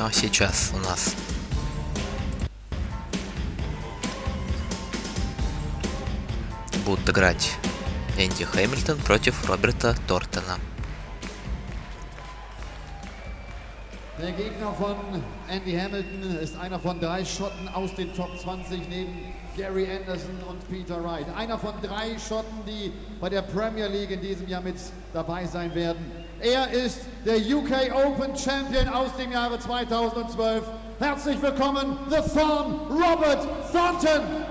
А сейчас у нас будут играть Энди Хэмилтон против Роберта Тортона. Der Gegner von Andy Hamilton ist einer von 3 Schotten aus den Top 20 neben Gary Anderson und Peter Wright. Einer von 3 Schotten, die bei der Premier League in diesem Jahr mit dabei sein werden. Er ist der UK Open Champion aus dem Jahre 2012. Herzlich willkommen, the Thorn, Robert Thornton.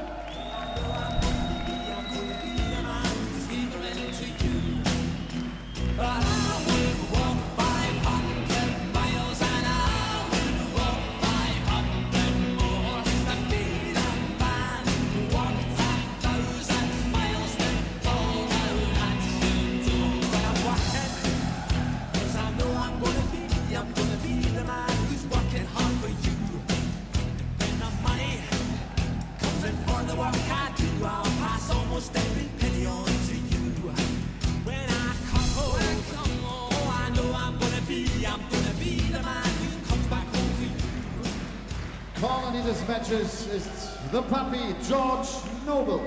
Caller dieses Matches ist the puppy George Noble.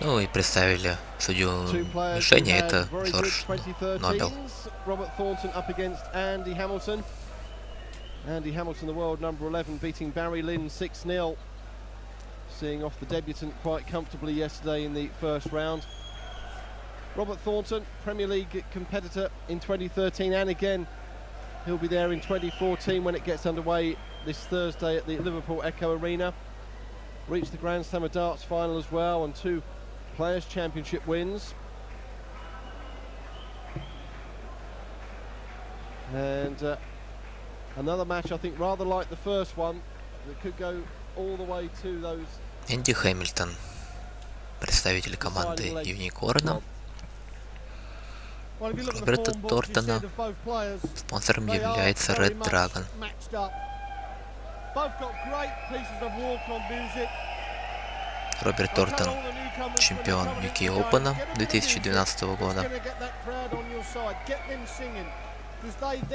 Ну и представили судью мишени, это Джордж Нобел. Robert Thornton up against Andy Hamilton. Andy Hamilton, the world number 11, beating Barry Lynn 6-0. Seeing off the debutant quite comfortably yesterday in the first round. Robert Thornton, Premier League competitor in 2013, and again he'll be there in 2014 when it gets underway this Thursday at the Liverpool Echo Arena. Reached the Grand Slam of Darts final as well, and 2 Players' Championship wins. And another match, I think, rather like the first one, that could go all the way to those. Энди Хэмилтон, представитель команды Юникорна. Роберта Тортона спонсором является Red Dragon. Роберт Тортон чемпион UK Open 2012 года.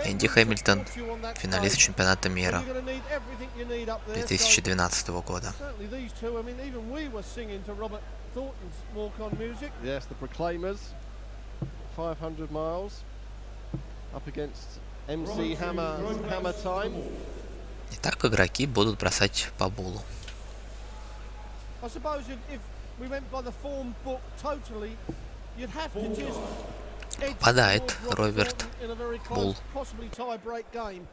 Энди Хэмилтон финалист чемпионата мира 2012 года. Yes, the Proclaimers, 500 miles up against MC Hammer Time. Итак, игроки будут бросать по булу. I suppose if we went by the form book totally, you'd have to just Попадает Роберт Бул. possibly tie break game.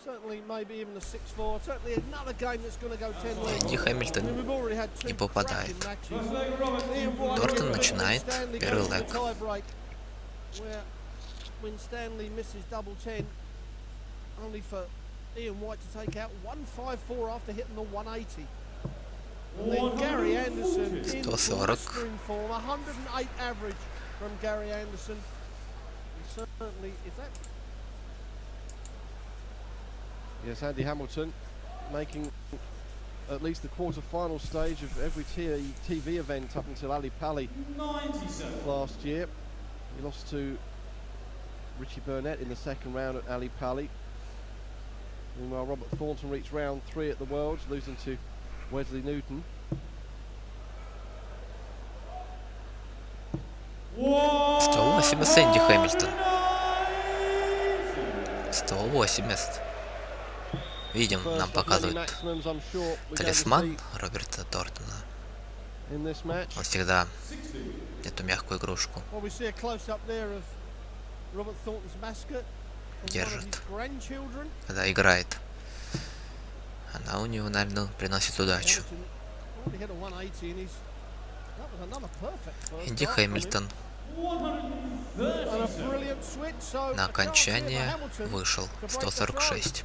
Certainly maybe even a 6-4. Certainly another game that's going to go 10 legs. Энди Хэмилтон We've already had 2 не попадает. matches. Тортон начинает первый лэг. Where when Stanley misses double 10, only for Ian White to take out 154 after hitting the 180. And then Gary Anderson in 140. blistering form, 108 average from Gary Anderson. And certainly, if that. Yes, Andy Hamilton making at least the quarter-final stage of every TV event up until Ali Pali last year. He lost to Richie Burnett in the second round at Ali Pali. Meanwhile, Robert Thornton reached round 3 at the Worlds, losing to Wesley Newton. «180 Энди Хэмилтон». 180. Видим, нам показывают талисман Роберта Тортона. Он всегда эту мягкую игрушку держит, когда играет. Она у него, наверное, приносит удачу. Энди Хэмилтон на окончание вышел 146.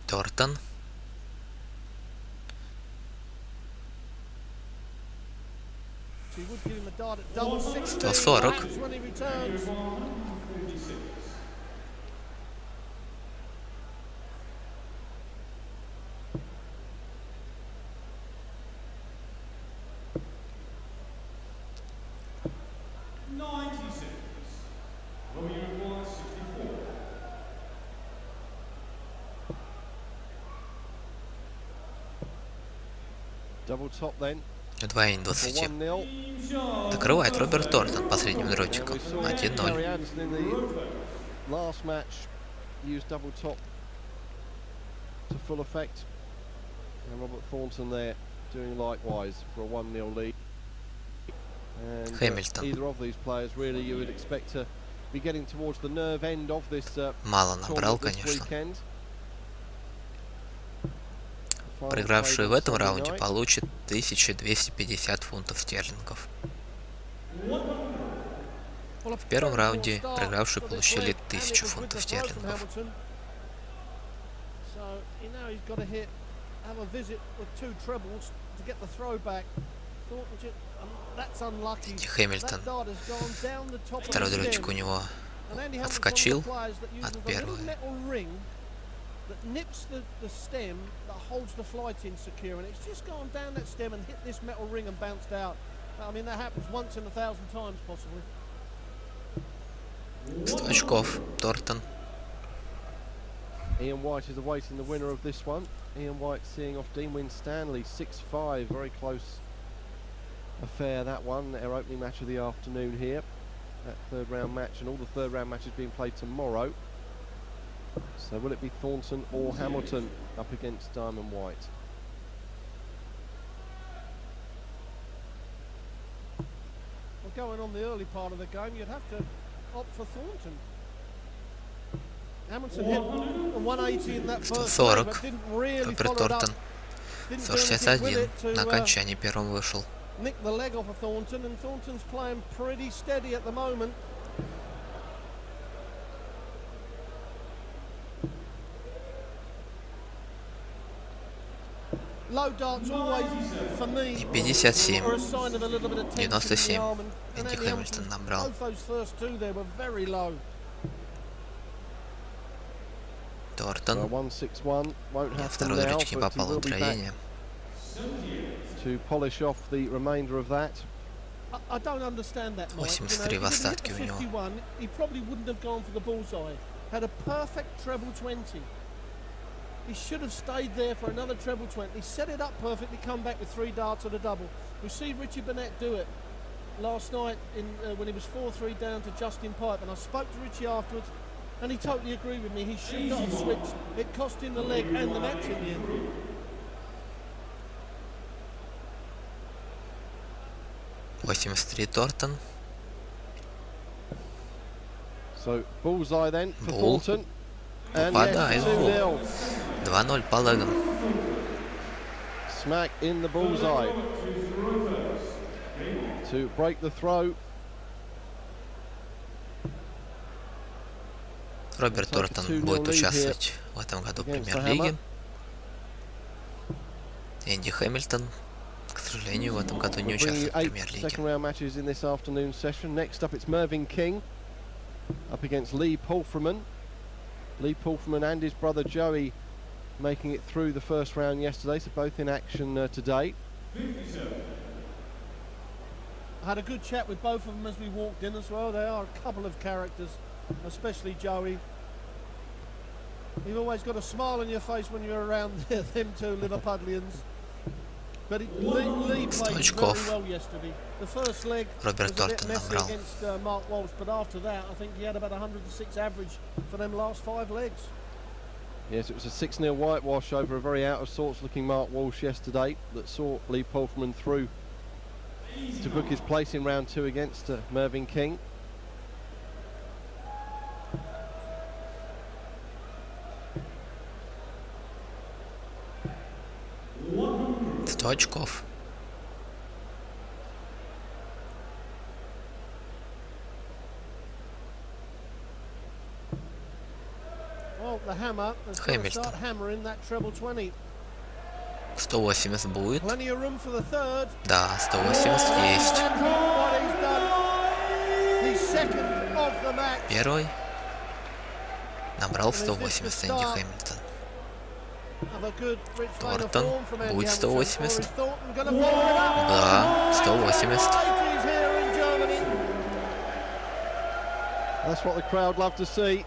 Thornton. $140. Double top then. Удвоение For 20. 1-0. Докрывает Роберт Торнтон последним And дротиком. we saw 1-0. Gary Anderson in the last match use double top to full effect. And Robert Thornton there doing likewise for a 1-0 lead. And Хэмилтон. either of these players really you would expect to be getting towards the nerve end of this Мало набрал, tournament this конечно. weekend. Final Проигравший played в on этом Sunday раунде night. получит 1250 фунтов стерлингов. В первом раунде проигравшие получили 1000 фунтов стерлингов. Энди Хэмилтон. Второй дротик у него отскочил от первого. That nips the stem that holds the flight in secure, and it's just gone down that stem and hit this metal ring and bounced out. I mean, that happens once in 1,000 times, possibly. 100 очков. Торнтон. Ian White is awaiting the winner of this one. Ian White seeing off Dean Winstanley 6-5, very close affair that one. Their opening match of the afternoon here. That third round match, and all the third round matches being played tomorrow. So will it be Thornton or Hamilton up against Diamond White? Well, going on the early part of the game, you'd have to opt for Thornton. Hamilton hit a 180 in that first game, but didn't really follow it up. 161 на окончании первым вышел. Nick the leg off of Thornton, and Thornton's playing pretty steady at the moment. Low darts always, for me, И 57. are a sign of a little bit of tension in the 97. arm, and Энди Andy Хэмилтон Hamilton, набрал. both those first two there were very low. Торнтон. 161 won't happen Второй now, дротик не but he попал в will be back удвоение. to polish off the remainder of that. I don't understand that, Mike. 83 в остатке у него. 51, he probably wouldn't have gone for the bullseye. Had a perfect treble 20. He should have stayed there for another treble 20. He set it up perfectly, come back with 3 darts and a double. We see Richie Burnett do it last night when he was 4-3 down to Justin Pipe, and I spoke to Richie afterwards, and he totally agreed with me. He should not have switched. It cost him the leg and the match in the end. Торнтон. So bullseye then for Bull. Thornton. And Попадает. yes, 2-0. 2-0 по легам. Smack in the bullseye to break the throw. Роберт Торнтон будет участвовать в этом году в Премьер-лиге. Энди Хэмилтон, к сожалению, в этом году не участвует в Премьер-лиге. Second round matches in this afternoon session. Next up it's Mervyn King up against Lee Pulfreman. Lee Pulfreman and his brother Joey making it through the first round yesterday, so both in action today. I had a good chat with both of them as we walked in as well. They are a couple of characters, especially Joey. You've always got a smile on your face when you're around them two Liverpudlians. But Lee played very well yesterday. The first leg was a bit messy against Mark Walsh, but after that I think he had about 106 average for them last 5 legs. Yes, it was a 6-0 whitewash over a very out of sorts looking Mark Walsh yesterday that saw Lee Pulfreman through to book his place in round 2 against Mervyn King. Очков. Well, the hammer has got to start hammering that treble 20. 180 будет. Plenty of room for the third. Да, 180 есть. Первый набрал 180 Энди Хэмилтон. Торнтон будет 180. Да, 180. That's what the crowd love to see.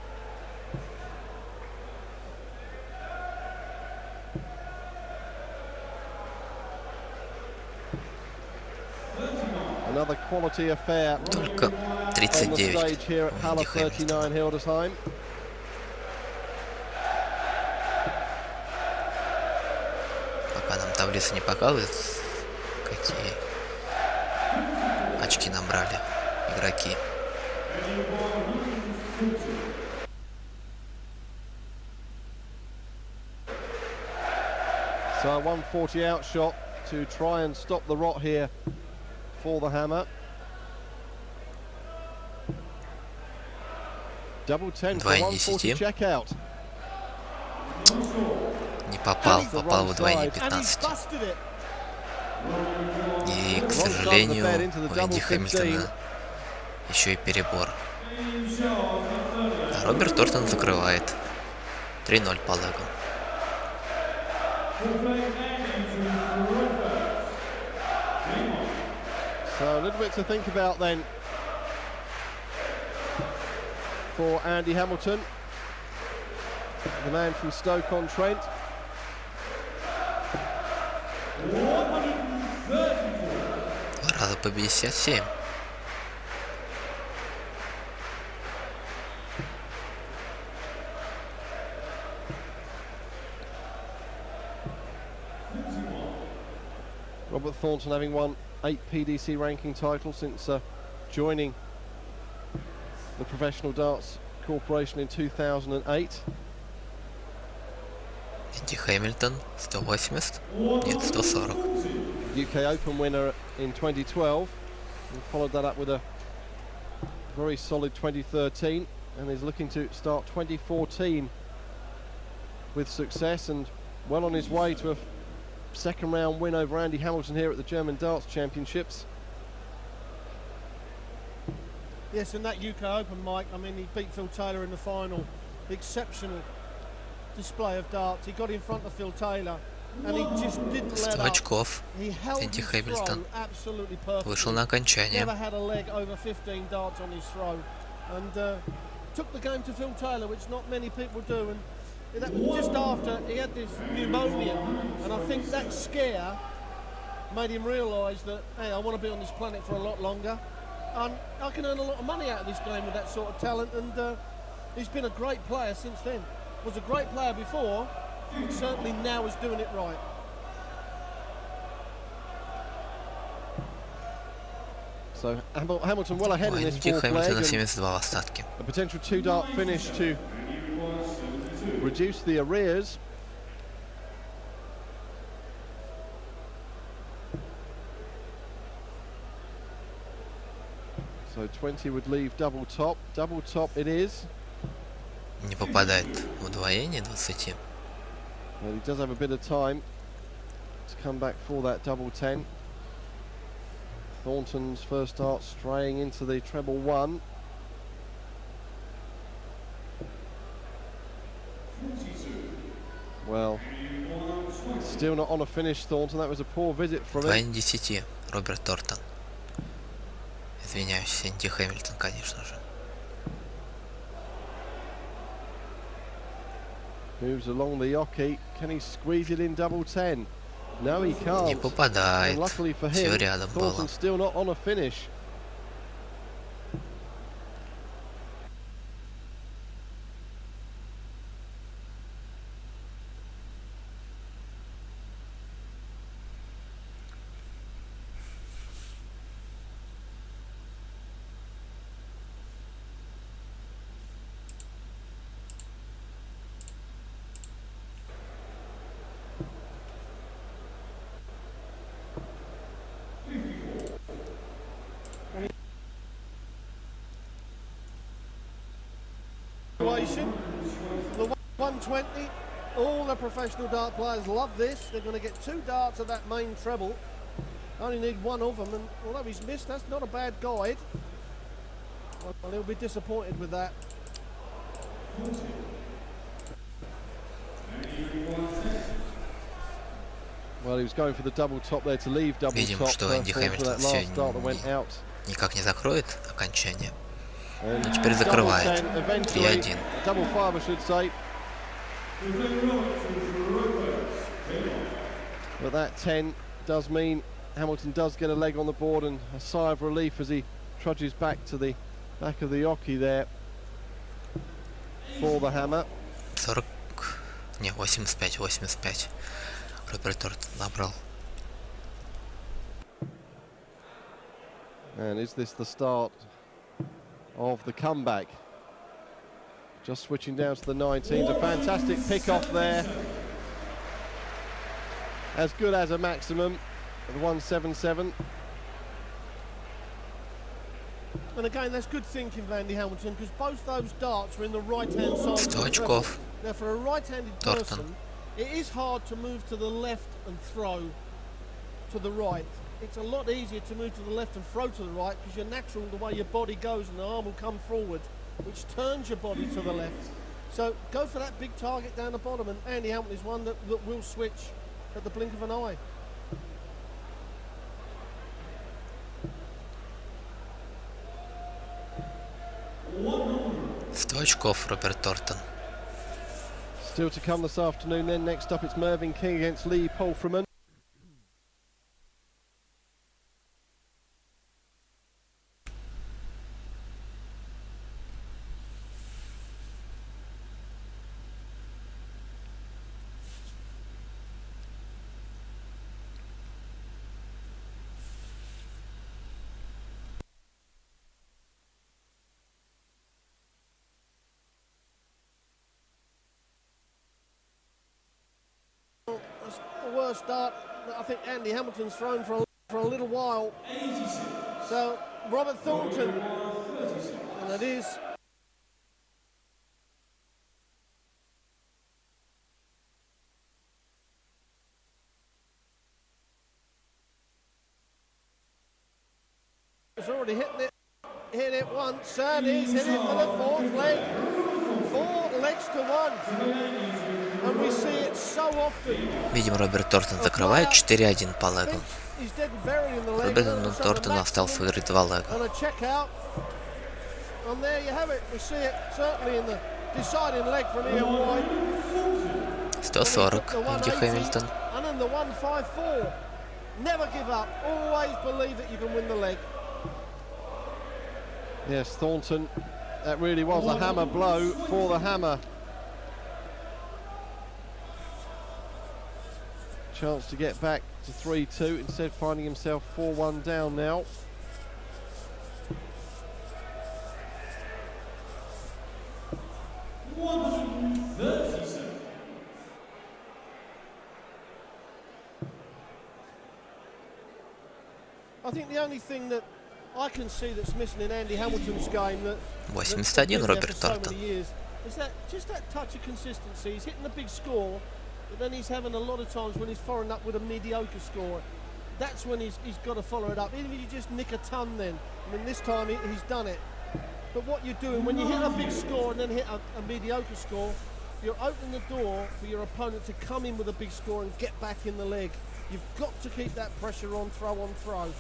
Another quality affair Только on the 39 stage here at у Halle Энди Хэмилтона. 39 Hildesheim. Пока нам таблица не показывает, какие очки набрали игроки. So a 140 out shot to try and stop the rot here for the Hammer. Double 10 for 140 check out. Не попал в удвоение 15. И, к сожалению, у Энди Хэмилтона еще и перебор. А Роберт Тортон закрывает. 3-0 по легу. So a little bit to think about then for Andy Hamilton, the man from Stoke-on-Trent. Два раза по 57. Robert Thornton having won 8 PDC ranking titles since joining the Professional Darts Corporation in 2008. Энди Хэмилтон 180. Нет, 140. UK Open winner in 2012 and followed that up with a very solid 2013 and is looking to start 2014 with success and well on his way to a second round win over Andy Hamilton here at the German Darts Championships. Yes, and that UK Open, Mike, I mean, he beat Phil Taylor in the final. Exceptional display of darts. He got in front of Phil Taylor and he just didn't let 100 up. очков. He held Энди his Хэмилтон throw absolutely perfectly. вышел на окончание. Never had a leg over 15 darts on his throw and took the game to Phil Taylor, which not many people do. And that was just after he had this pneumonia, and I think that scare made him realise that, hey, I want to be on this planet for a lot longer, and I can earn a lot of money out of this game with that sort of talent. And he's been a great player since then. Was a great player before, but certainly now is doing it right. So Hamilton well ahead У in this Энди fourth Хэмилтона leg. 72 в остатке. A potential 2-dart finish to reduce the arrears. So 20 would leave double top. Double top it is. Не попадает в удвоение 20. Well, he does have a bit of time to come back for that double 10. Thornton's first dart straying into the treble 1. Well, still not on a finish, Thornton. That was a poor visit from him. 2 10. Роберт Тортон. Извиняюсь, Энди Хэмилтон, конечно же. Moves along the yockey. Can he squeeze it in double 10? No, he Не can't. попадает. And luckily for Все him, рядом было. Thornton's still not on a finish. The 120, all the professional dart players love this. They're going to get 2 darts of that main treble. Only need 1 of them, and although he's missed, that's not a bad guide. Well, he'll be disappointed with that. Well, he was going for the double top there to leave double Видим, top что for Энди that Хэмилтон last dart that went out. никак не закроет окончание. Ну, теперь закрывает. 3-1. Double 5, I should say. But that 10 does mean Hamilton does get a leg on the board, and a sigh of relief as he trudges back to the back of the jockey there for the hammer. 40... Не, 85. Роберт Тортон набрал. And is this the start of the comeback? Just switching down to the 19s. A fantastic pick off there. As good as a maximum of 177. And again, that's good thinking, Vandy Hamilton, because both those darts were in the right-hand side. 100 очков. Now, for a right-handed Thornton. person, it is hard to move to the left and throw to the right. It's a lot easier to move to the left and throw to the right, because you're natural the way your body goes and the arm will come forward, which turns your body to the left. So go for that big target down the bottom, and Andy Hamilton is one that will switch at the blink of an eye. Сто очков Роберт Тортон. Still to come this afternoon then. Next up it's Mervyn King against Lee Polframan. That's the worst start that I think Andy Hamilton's thrown for a little while. So Robert Thornton, and it is he's already hit it once, and he's hit it for the fourth leg. 4 legs to 1. And we see it so often. Видимо, Роберт Тортон закрывает 4-1 по легам. Роберту Тортону осталось выиграть 2 лега. And there you have it. We see it certainly in the deciding leg from Ian White. 140 Энди Хэмилтон. And then the 154. Never give up. Always believe that you can win the leg. Yes, Thornton. That really was a hammer blow for the hammer. Chance to get back to 3-2, instead finding himself 4-1 down now. I think the only thing that I can see that's missing in Andy Hamilton's game that 81 Роберт Тортон. is that just that touch of consistency. He's hitting a big score, but then he's having a lot of times when he's following up with a mediocre score. That's when he's got to follow it up. Even if you just nick a ton then. I mean, this time he's done it. But what you're doing, when you hit a big score and then hit a mediocre score, you're opening the door for your opponent to come in with a big score and get back in the leg. You've got to keep that pressure on, throw on throw.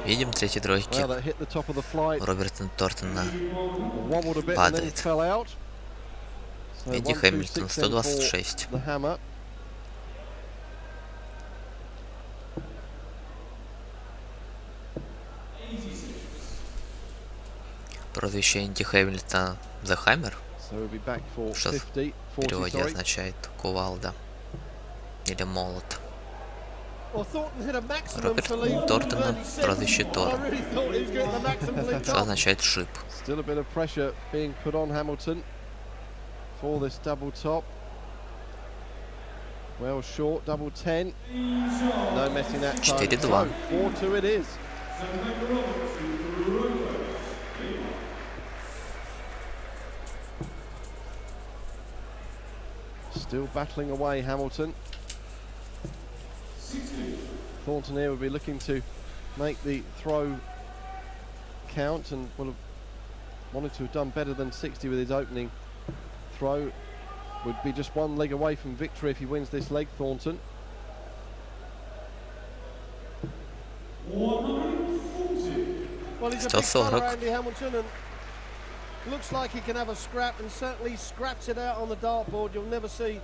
Видим третьей тройки. Роберта Тортона падает. Энди Хэмилтон 126. Прозвище Энди Хэмилтона The Hammer, что в переводе означает кувалда или молот. Роберт Тортона прозвище Тор, что означает шип. Still a bit of pressure being put on Hamilton for this double top. Well short, double 10. No messing that time. 4-2. 4-2 it is. Still battling away, Hamilton. Thornton here would be looking to make the throw count and would have wanted to have done better than 60 with his opening throw. Would be just one leg away from victory if he wins this leg, Thornton. Well, he's a big fella, Andy Hamilton, and looks like he can have a scrap, and certainly scraps it out on the dartboard. You'll never see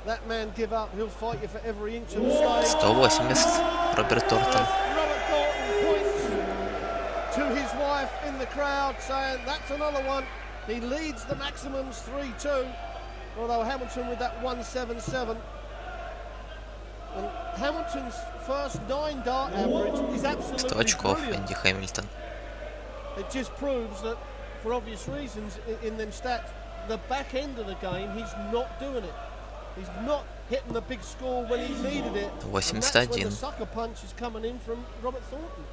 that man give up. He'll fight you for every inch of the stage. 180 Роберт Тортон. Robert Thornton points to his wife in the crowd, saying that's another one. He leads the maximums 3-2, although Hamilton with that 177. And Hamilton's first 9 dart average is 100 absolutely очков brilliant. Энди Хэмилтон. It just proves that, for obvious reasons, in them stats, the back end of the game, he's not doing it. He's not hitting the big score when he's needed it. And that's when the 81. sucker punch is coming in from Robert Thornton.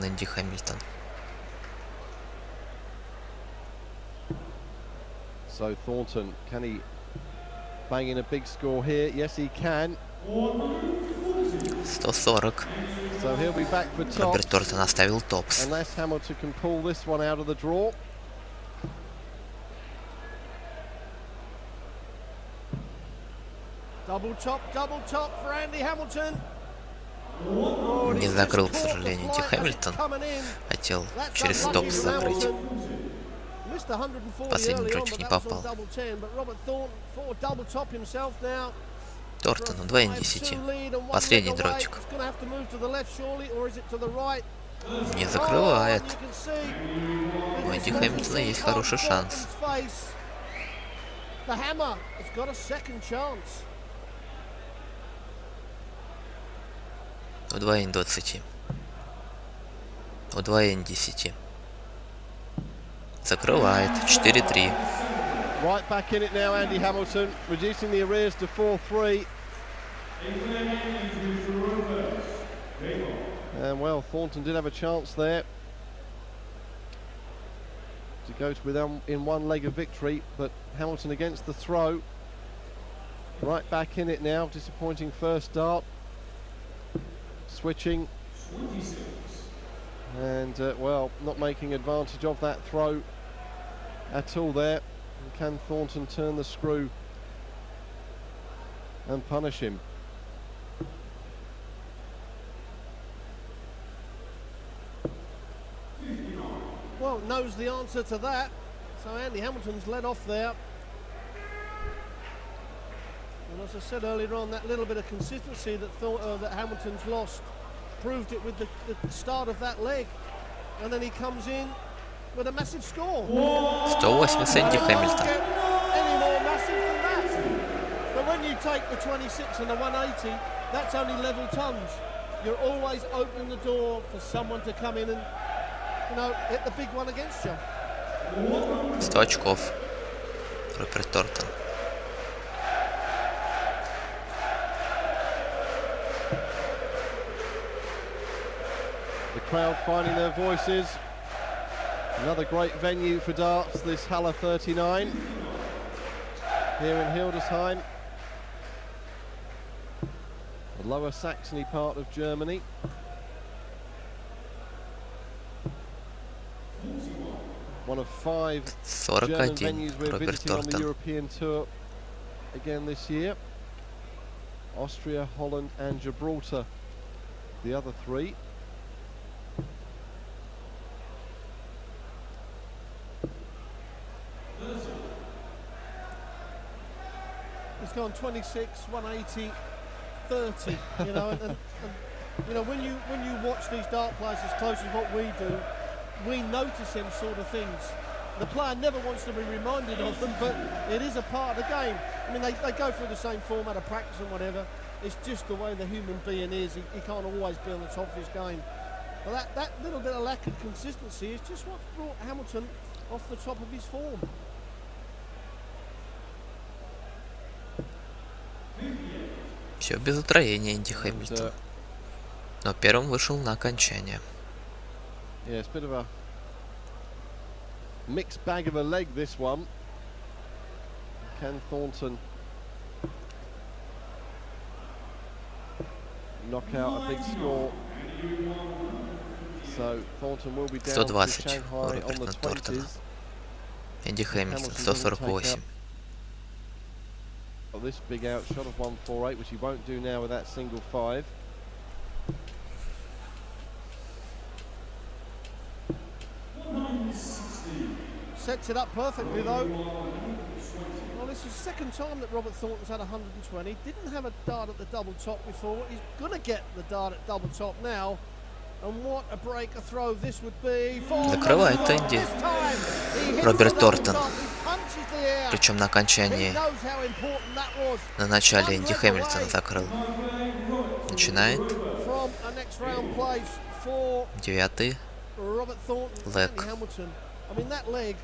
Энди Хэмилтон. So Thornton, can he bang in a big score here? Yes, he can. 140. So he'll be back for Роберт tops, Тортон оставил топс. unless Hamilton can pull this one out of the draw. Double top for Andy Hamilton. Не закрыл, к сожалению, Энди Хэмилтон. Хотел через топс закрыть. Последний дротик не попал. Тортону 2 из 10. Последний дротик. Не закрывает. У Энди Хэмилтона есть хороший шанс. 2 из 20. 2 из 10. Закрывает. 4-3. Right back in it now, Andy Hamilton, reducing the arrears to 4-3. And well, Thornton did have a chance there to go in one leg of victory, but Hamilton against the throw. Right back in it now, disappointing first dart. Switching. And well, not making advantage of that throw at all there. And can Thornton turn the screw and punish him? Well, knows the answer to that. So Andy Hamilton's led off there. And as I said earlier on, that little bit of consistency that Hamilton's lost proved it with the start of that leg. And then he comes in with a massive score. 180 Энди Хэмилтон. Any more massive than that? But when you take the 26 and the 180, that's only level tons. You're always opening the door for someone to come in and, you know, hit the big one against you. 100 очков. Роберт Тортон. The crowd finding their voices. Another great venue for darts, this Halle 39 here in Hildesheim, the Lower Saxony part of Germany. One of 5 German 41 venues we're Роберт visiting on the Тортон. European Tour again this year. Austria, Holland and Gibraltar, the other 3. It's gone 26, 180, 30. You know, and you know when you watch these dart players as close as what we do, we notice them sort of things. The player never wants to be reminded of them, but it is a part of the game. I mean, they go through the same format of practice and whatever. It's just the way the human being is. He can't always be on the top of his game. But that little bit of lack of consistency is just what's brought Hamilton off the top of his form. Все без утроения Энди Хэмилтон. Но первым вышел на окончание. Yeah, it's a bit of a mixed bag of a leg, this one. Can Thornton knock out a big score So Thornton will be down to 120 Shanghai у on the Роберта Тортона. 20s. Энди Хэмилтон Hamilton doesn't take 148. up this big outshot of 148, which he won't do now with that single 5. Sets it up perfectly though. Well, this is the second time that Robert Thornton's had 120. Didn't have a dart at the double top before. He's going to get the dart at double top now. And what a break, a throw this would be for Закрывает Энди Роберт Тортон. Причем на окончании, на начале Энди Хэмилтон закрыл. Начинает. 9-й лэг.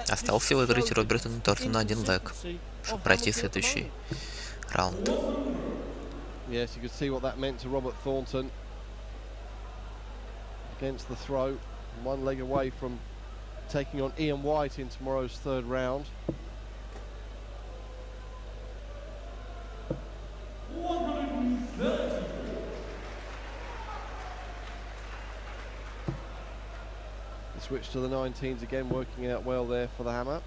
Остался выиграть Роберту Тортону 1 лэг, чтобы пройти в следующий раунд. Yes, you could see what that meant to Robert Thornton against the throw, 1 leg away from taking on Ian White in tomorrow's 3rd round. The switch to the 19s again, working out well there for the hammer.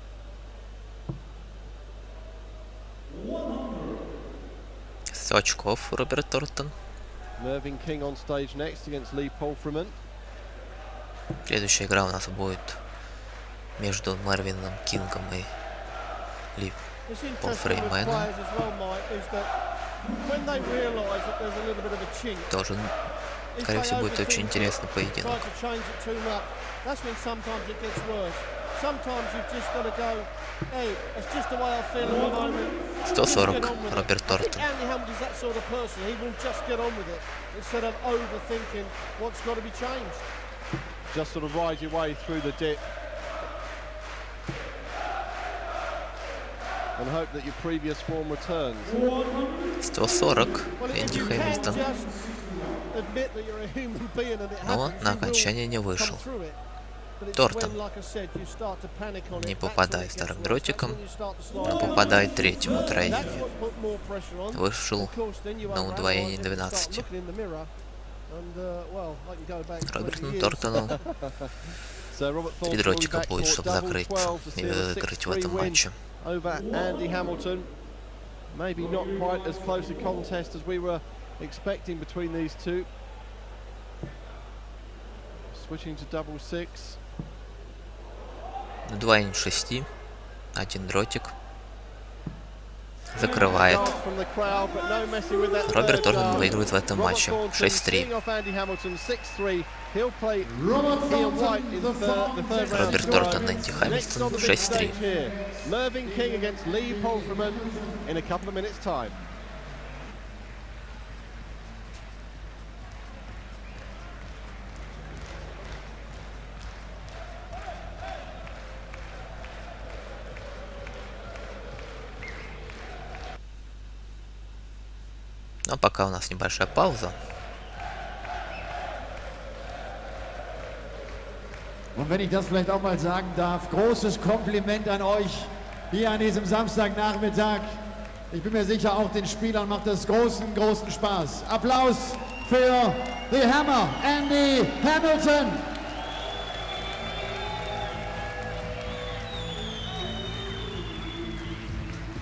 очков Роберт Тортон. Mervyn King on stage next against Lee Polfreman. Следующая игра у нас будет между Мервином Кингом и Ли Полфрейменом. Тоже, скорее всего, будет очень интересный поединок. 140 Роберт Тортон. Just sort of ride your way through the dip and hope that your previous form returns. 140 Энди Хэмилтон. Но на окончание не вышел. Тортон не попадает вторым дротиком, но попадает третьему тройнению. Вышел на удвоение 12. Роберту Тортону 3 дротика будет, чтобы закрыть и выиграть в этом матче. Maybe not quite as close a contest as we were expecting between these two. Switching to double six. Удвоение 6. 1 дротик. Закрывает. Роберт Тортон выигрывает в этом матче 6-3. Роберт Тортон, Энди Хэмилтон 6-3. Но пока у нас небольшая пауза. Und wenn ich das vielleicht auch mal sagen darf, großes Kompliment an euch hier an diesem Samstagnachmittag. Ich bin mir sicher, auch den Spielern macht das großen Spaß. Applaus für The Hammer, Andy Hamilton.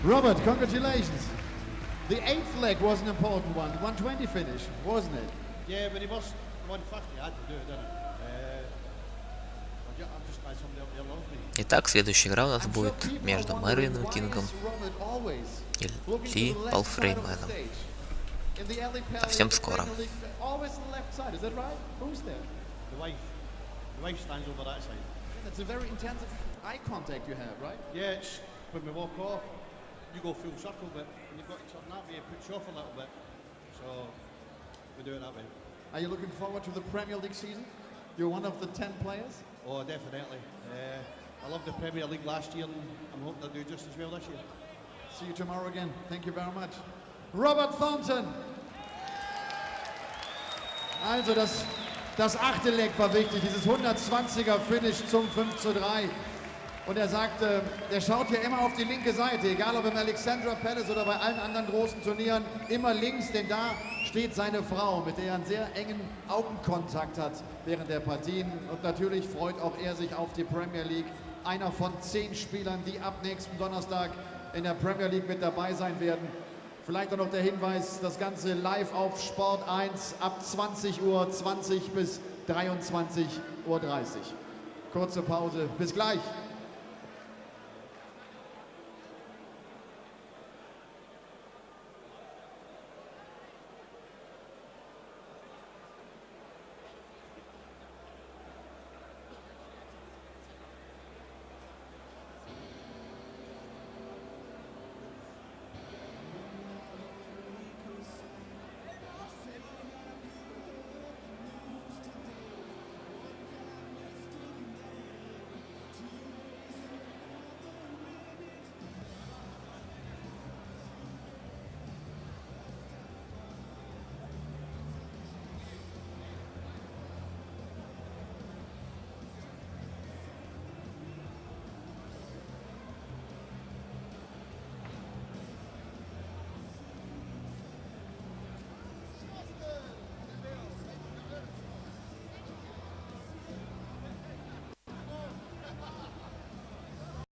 Robert, congratulations. The 8th leg was an important one, 120 finish, wasn't it? Yeah, but he was 150, I had to do it, didn't I? I'm just glad somebody up there loves me. Итак, следующая игра у нас будет между Мервином Кингом и Ли Полфрейменом. Совсем скоро. The wife stands over that side. That's a very intensive eye contact you have, right? Yeah, it's when we walk off, you go full circle, but when you've got to turn that way, it puts you off a little bit. So we do it that way. Are you looking forward to the Premier League season? You're one of the 10 players? Oh, definitely. I loved the Premier League last year, and I'm hoping to do just as well this year. See you tomorrow again. Thank you very much. Robert Thornton. Also das 8. Leg war wichtig, dieses 120er Finish zum 5:3. Und er sagte, der schaut ja immer auf die linke Seite, egal ob im Alexandra Palace oder bei allen anderen großen Turnieren, immer links, denn da steht seine Frau, mit der er einen sehr engen Augenkontakt hat während der Partien. Und natürlich freut auch er sich auf die Premier League. Einer von 10 Spielern, die ab nächsten Donnerstag in der Premier League mit dabei sein werden. Vielleicht auch noch der Hinweis, das Ganze live auf Sport 1 ab 20:20 Uhr bis 23:30 Uhr. Kurze Pause, bis gleich.